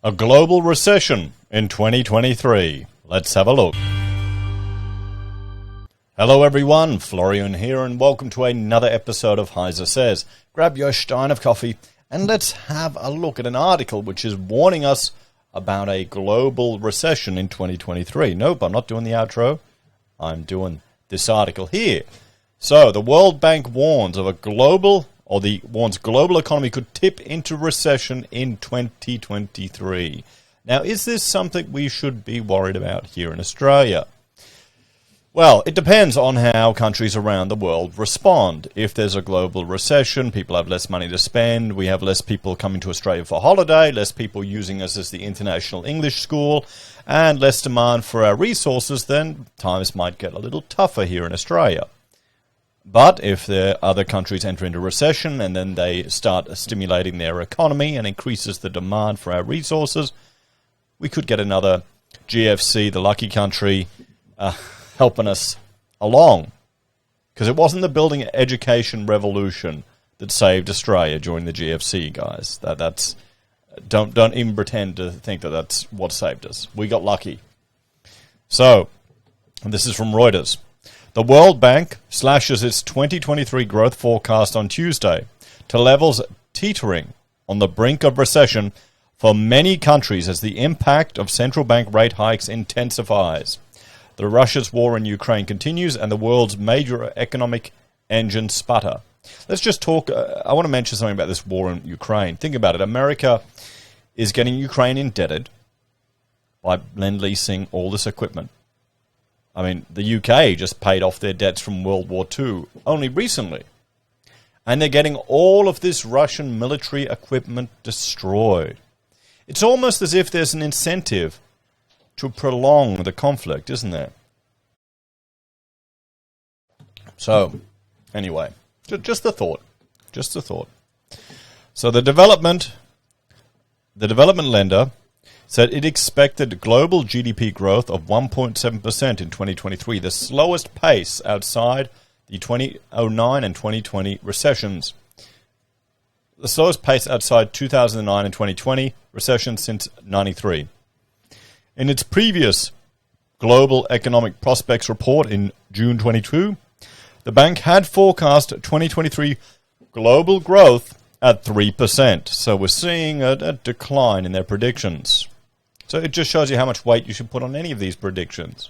A global recession in 2023. Let's have a look. Hello everyone, Florian here and welcome to another episode of Heiser Says. Grab your stein of coffee and let's have a look at an article which is warning us about a global recession in 2023. Nope, I'm not doing the outro. I'm doing this article here. So, the World Bank warns of warns global economy could tip into recession in 2023. Now, is this something we should be worried about here in Australia? Well, it depends on how countries around the world respond. If there's a global recession, people have less money to spend, we have less people coming to Australia for holiday, less people using us as the international English school, and less demand for our resources, then times might get a little tougher here in Australia. But if the other countries enter into recession and then they start stimulating their economy and increases the demand for our resources, we could get another GFC, the lucky country, helping us along. Because it wasn't the building education revolution that saved Australia during the GFC, guys. Don't even pretend to think that that's what saved us. We got lucky. So, and this is from Reuters. The World Bank slashes its 2023 growth forecast on Tuesday to levels teetering on the brink of recession for many countries as the impact of central bank rate hikes intensifies. The Russia's war in Ukraine continues and the world's major economic engine sputter. Let's just talk. I want to mention something about this war in Ukraine. Think about it. America is getting Ukraine indebted by lend-leasing all this equipment. I mean, the UK just paid off their debts from World War II only recently. And they're getting all of this Russian military equipment destroyed. It's almost as if there's an incentive to prolong the conflict, isn't there? So, anyway, just a thought. Just a thought. So the development lender said it expected global GDP growth of 1.7% in 2023, the slowest pace outside the 2009 and 2020 recessions. The slowest pace outside 2009 and 2020 recessions since 1993. In its previous Global Economic Prospects report in June 22, the bank had forecast 2023 global growth at 3%. So we're seeing a decline in their predictions. So it just shows you how much weight you should put on any of these predictions.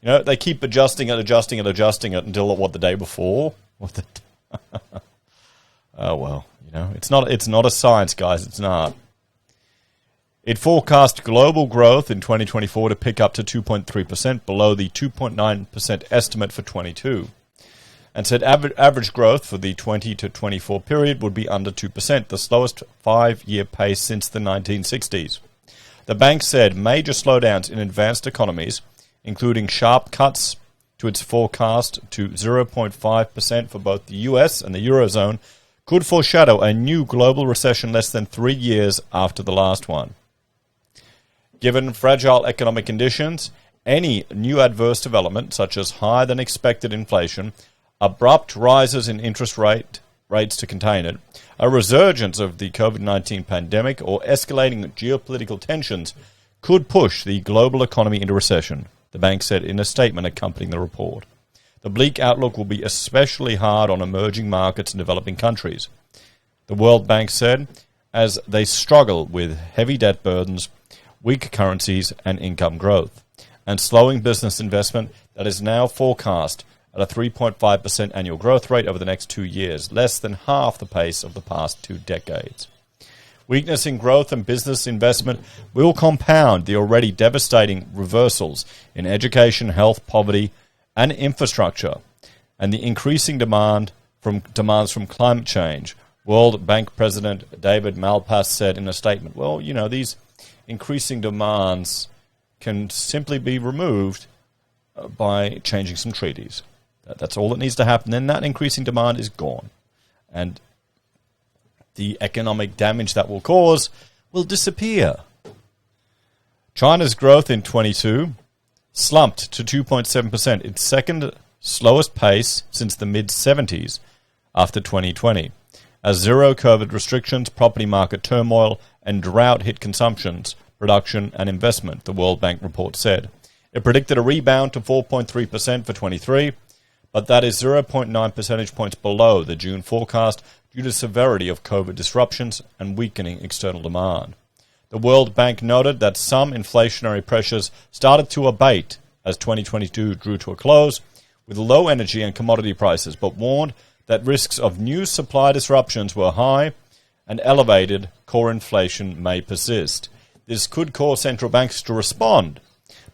You know, they keep adjusting it until, the day before? Oh, well, you know, it's not a science, guys, it's not. It forecast global growth in 2024 to pick up to 2.3%, below the 2.9% estimate for 22. And said average growth for the 20 to 24 period would be under 2%, the slowest 5-year pace since the 1960s. The bank said major slowdowns in advanced economies, including sharp cuts to its forecast to 0.5% for both the US and the Eurozone, could foreshadow a new global recession less than 3 years after the last one. Given fragile economic conditions, any new adverse development, such as higher than expected inflation, abrupt rises in interest rates to contain it, a resurgence of the COVID-19 pandemic, or escalating geopolitical tensions could push the global economy into recession, the bank said in a statement accompanying the report. The bleak outlook will be especially hard on emerging markets and developing countries, the World Bank said, as they struggle with heavy debt burdens, weak currencies, and income growth, and slowing business investment that is now forecast at a 3.5% annual growth rate over the next 2 years, less than half the pace of the past 2 decades. Weakness in growth and business investment will compound the already devastating reversals in education, health, poverty, and infrastructure, and the increasing demands from climate change. World Bank President David Malpass said in a statement, well, you know, these increasing demands can simply be removed by changing some treaties. That's all that needs to happen. Then that increasing demand is gone. And the economic damage that will cause will disappear. China's growth in 22 slumped to 2.7%, its second slowest pace since the mid-70s after 2020. as zero COVID restrictions, property market turmoil, and drought hit consumptions, production, and investment, the World Bank report said. It predicted a rebound to 4.3% for 23, but that is 0.9 percentage points below the June forecast due to severity of COVID disruptions and weakening external demand. The World Bank noted that some inflationary pressures started to abate as 2022 drew to a close, with low energy and commodity prices, but warned that risks of new supply disruptions were high and elevated core inflation may persist. This could cause central banks to respond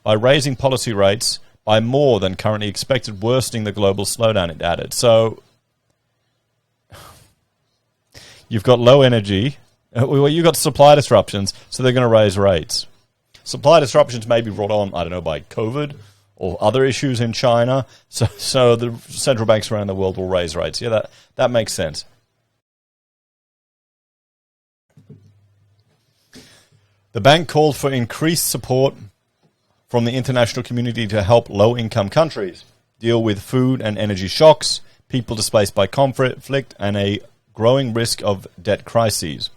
by raising policy rates by more than currently expected, worsening the global slowdown, it added. So you've got low energy, you've got supply disruptions, so they're going to raise rates. Supply disruptions may be brought on, I don't know, by COVID or other issues in China, so the central banks around the world will raise rates. Yeah, that makes sense. The bank called for increased support from the international community to help low-income countries deal with food and energy shocks, people displaced by conflict, and a growing risk of debt crises.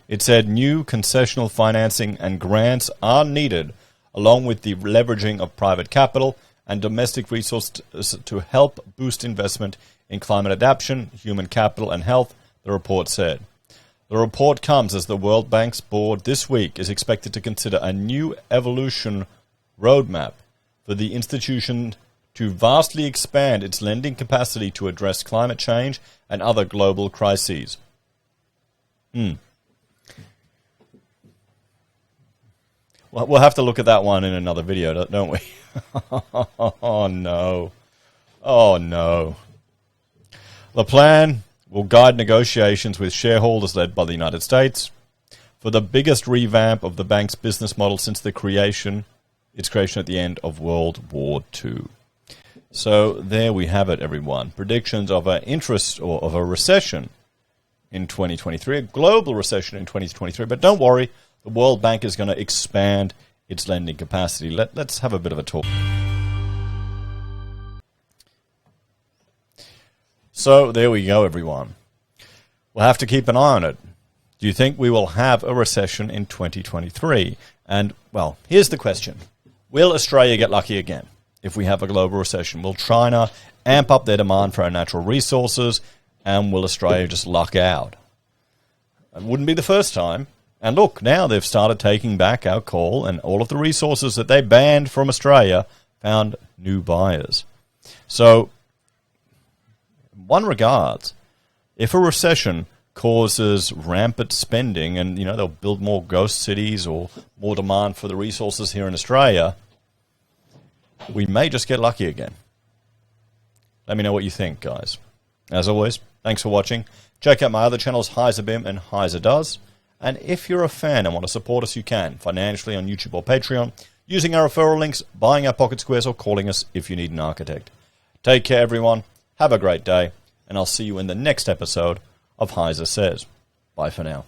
It said new concessional financing and grants are needed, along with the leveraging of private capital and domestic resources to help boost investment in climate adaptation, human capital, and health, the report said. The report comes as the World Bank's board this week is expected to consider a new evolution roadmap for the institution to vastly expand its lending capacity to address climate change and other global crises. We'll have to look at that one in another video, don't we? Oh, no. Oh, no. The plan will guide negotiations with shareholders led by the United States for the biggest revamp of the bank's business model since its creation at the end of World War II. So there we have it, everyone. Predictions of an interest or of a recession in 2023, a global recession in 2023. But don't worry, the World Bank is going to expand its lending capacity. Let's have a bit of a talk. So there we go, everyone. We'll have to keep an eye on it. Do you think we will have a recession in 2023? And, well, here's the question. Will Australia get lucky again if we have a global recession? Will China amp up their demand for our natural resources? And will Australia just luck out? It wouldn't be the first time. And look, now they've started taking back our coal, and all of the resources that they banned from Australia found new buyers. So, in one regards, if a recession causes rampant spending and, they'll build more ghost cities or more demand for the resources here in Australia, we may just get lucky again. Let me know what you think, guys. As always, thanks for watching. Check out my other channels, HeiserBim and Heiser Does. And if you're a fan and want to support us, you can, financially on YouTube or Patreon, using our referral links, buying our pocket squares, or calling us if you need an architect. Take care, everyone. Have a great day, and I'll see you in the next episode of Heiser Says. Bye for now.